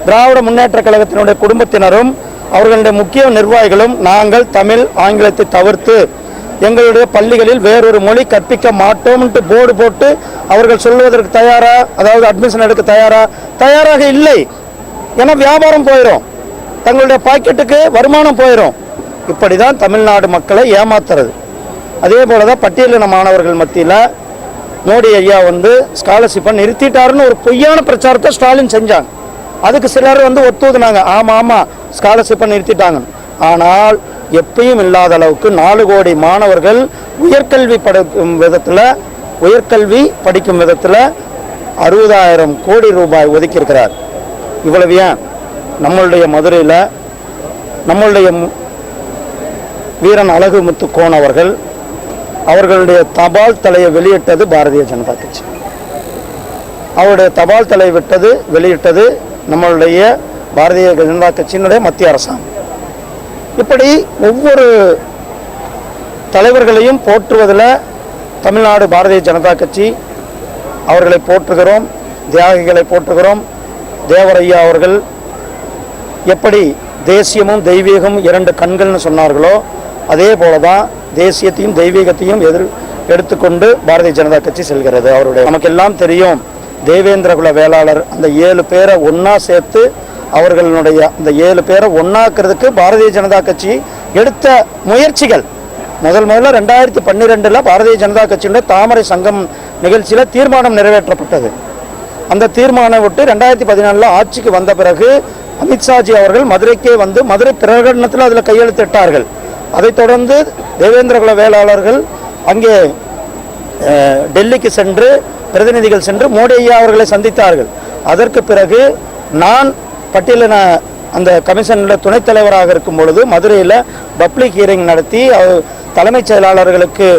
திராவிட முன்னேற்ற கழகத்தினுடைய குடும்பத்தினரும் அவர்களுடைய முக்கிய நிர்வாகிகளும் நாங்கள் தமிழ் ஆங்கிலத்தை தவிர்த்து எங்களுடைய பள்ளிகளில் வேறொரு மொழி கற்பிக்க மாட்டோம்ட்டு போர்டு போட்டு அவர்கள் சொல்வதற்கு தயாரா, அதாவது அட்மிஷன் எடுக்க தயாராக இல்லை. ஏன்னா வியாபாரம் போயிடும், தங்களுடைய பாக்கெட்டுக்கு வருமானம் போயிடும். இப்படி தான் தமிழ்நாடு மக்களை ஏமாத்துறது. அதே போல தான் பட்டியலின மாணவர்கள் மத்தியில் மோடி ஐயா ஸ்காலர்ஷிப்பை நிறுத்திட்டாருன்னு ஒரு பொய்யான பிரச்சாரத்தை ஸ்டாலின் செஞ்சாங்க. அதுக்கு சிலர் ஒத்துதுனாங்க, ஆமாம் ஸ்காலர்ஷிப்பை நிறுத்திட்டாங்க. ஆனால் எப்பயும் இல்லாத அளவுக்கு 4 கோடி மாணவர்கள் உயர்கல்வி படிக்கும் விதத்தில் 60,000 கோடி ரூபாய் ஒதுக்கியிருக்கிறார். இவ்வளவு ஏன் நம்மளுடைய மதுரையில் நம்மளுடைய வீரன் அழகுமுத்து கோன் அவர்களுடைய தபால் தலையை வெளியிட்டது பாரதிய ஜனதா கட்சி. அவருடைய தபால் தலை வெளியிட்டது நம்மளுடைய பாரதிய ஜனதா கட்சியினுடைய மத்திய அரசாங்கம். இப்படி ஒவ்வொரு தலைவர்களையும் போற்றுவதில் தமிழ்நாடு பாரதிய ஜனதா கட்சி அவர்களை போற்றுகிறோம், தியாகிகளை போற்றுகிறோம். தேவரையா அவர்கள் எப்படி தேசியமும் தெய்வீகமும் 2 கண்கள்னு சொன்னார்களோ அதே போலதான் தேசியத்தையும் தெய்வீகத்தையும் எடுத்துக்கொண்டு பாரதிய ஜனதா கட்சி செல்கிறது. அவருடைய நமக்கெல்லாம் தெரியும், தேவேந்திரகுல வேளாளர் அந்த 7 பேரை ஒன்னா சேர்த்து அவர்களுடைய அந்த 7 பேரை ஒன்னாக்குறதுக்கு பாரதிய ஜனதா கட்சி எடுத்த முயற்சிகள் முதல்ல 2012 பாரதிய ஜனதா கட்சியுடைய தாமரை சங்கம் நிகழ்ச்சியில் தீர்மானம் நிறைவேற்றப்பட்டது. அந்த தீர்மானம் விட்டு 2014 ஆட்சிக்கு வந்த பிறகு அமித்ஷாஜி அவர்கள் மதுரைக்கே மதுரை பிரகடனத்தில் அதில் கையெழுத்திட்டார்கள். அதைத் தொடர்ந்து தேவேந்திரகுல வேளாளர்கள் அங்கே டெல்லிக்கு சென்று பிரதிநிதிகள் சென்று மோடி ஐயா அவர்களை சந்தித்தார்கள். அதற்கு பிறகு நான் பட்டியலின அந்த கமிஷனில் துணைத் தலைவராக இருக்கும் பொழுது மதுரையில் பப்ளிக் ஹியரிங் நடத்தி தலைமைச் செயலாளர்களுக்கு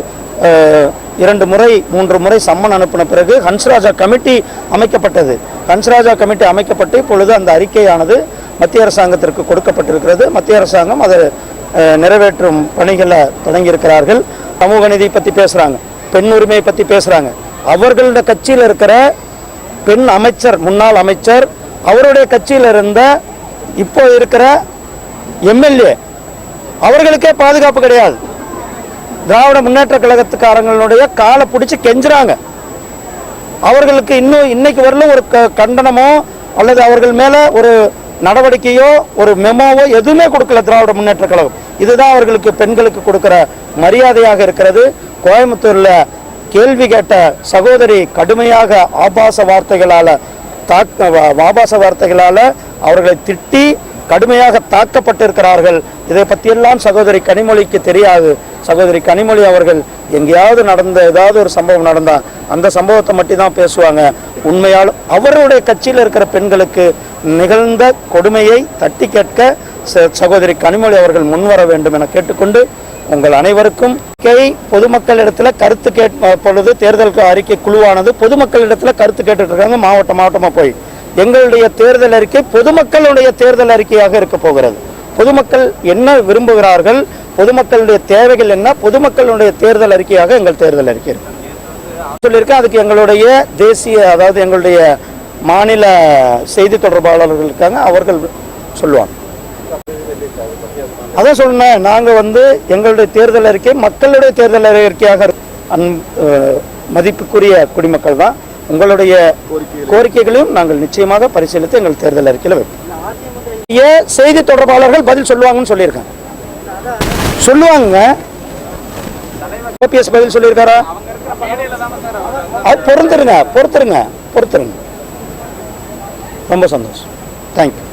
2 முறை 3 முறை சம்மன் அனுப்பின பிறகு ஹன்ஸ்ராஜா கமிட்டி அமைக்கப்பட்டது. ஹன்ஸ்ராஜா கமிட்டி அமைக்கப்பட்டு இப்பொழுது அந்த அறிக்கையானது மத்திய அரசாங்கத்திற்கு கொடுக்கப்பட்டிருக்கிறது. மத்திய அரசாங்கம் அதை நிறைவேற்றும் பணிகளை தொடங்கியிருக்கிறார்கள். சமூக நீதி பற்றி பேசுகிறாங்க, பெண் உரிமையை பற்றி பேசுகிறாங்க. அவர்களுடைய கட்சியில் இருக்கிற பெண் அமைச்சர், முன்னாள் அமைச்சர், அவருடைய கட்சியில் இருந்த இப்போ இருக்கிற எம்எல்ஏ அவர்களுக்கே பாதுகாப்பு கிடையாது. திராவிட முன்னேற்ற கழகத்துக்காரங்களுடைய காலை பிடிச்சி கெஞ்சுறாங்க. அவர்களுக்கு இன்னைக்கு வரலும் ஒரு கண்டனமோ அல்லது அவர்கள் மேல ஒரு நடவடிக்கையோ ஒரு மெமோவோ எதுவுமே கொடுக்கல திராவிட முன்னேற்ற கழகம். இதுதான் அவர்களுக்கு பெண்களுக்கு கொடுக்கிற மரியாதையாக இருக்கிறது. கோயம்புத்தூர்ல கேள்வி கேட்ட சகோதரி கடுமையாக ஆபாச வார்த்தைகளால அவர்களை திட்டி கடுமையாக தாக்கப்பட்டிருக்கிறார்கள். இதை பற்றியெல்லாம் சகோதரி கனிமொழிக்கு தெரியாது. சகோதரி கனிமொழி அவர்கள் எங்கேயாவது நடந்த ஏதாவது ஒரு சம்பவம் நடந்தால் அந்த சம்பவத்தை மட்டும் தான் பேசுவாங்க. உண்மையால் அவருடைய கட்சியில் இருக்கிற பெண்களுக்கு நிகழ்ந்த கொடுமையை தட்டி கேட்க சகோதரி கனிமொழி அவர்கள் முன்வர வேண்டும் என கேட்டுக்கொண்டு உங்கள் அனைவருக்கும் பொதுமக்களிடத்தில் கருத்து பொழுது தேர்தல் அறிக்கை குழுவானது பொதுமக்களிடத்தில் கருத்து கேட்டுட்டு இருக்காங்க. மாவட்டமாக போய் எங்களுடைய தேர்தல் அறிக்கை பொதுமக்களுடைய தேர்தல் அறிக்கையாக இருக்க போகிறது. பொதுமக்கள் என்ன விரும்புகிறார்கள், பொதுமக்களுடைய தேவைகள் என்ன, பொதுமக்களுடைய தேர்தல் அறிக்கையாக எங்கள் தேர்தல் அறிக்கை சொல்லியிருக்கேன். அதுக்கு எங்களுடைய தேசிய, அதாவது எங்களுடைய மாநில செய்தி தொடர்பாளர்கள் இருக்காங்க, அவர்கள் சொல்லுவாங்க. அதான் சொன்னேன், நாங்கள் எங்களுடைய தேர்தல் அறிக்கை மக்களுடைய தேர்தல் அறிக்கையாக மதிப்புக்குரிய குடிமக்கள் தான். உங்களுடைய கோரிக்கைகளையும் நாங்கள் நிச்சயமாக பரிசீலித்து எங்கள் தேர்தல் அறிக்கையில் வைப்போம். செய்தி தொடர்பாளர்கள் பதில் சொல்லுவாங்கன்னு சொல்லியிருக்காங்க. சொல்லுவாங்க. ஓபிஎஸ் பதில் சொல்லியிருக்காரா? பொறுத்துருங்க. ரொம்ப சந்தோஷம். தேங்க்யூ.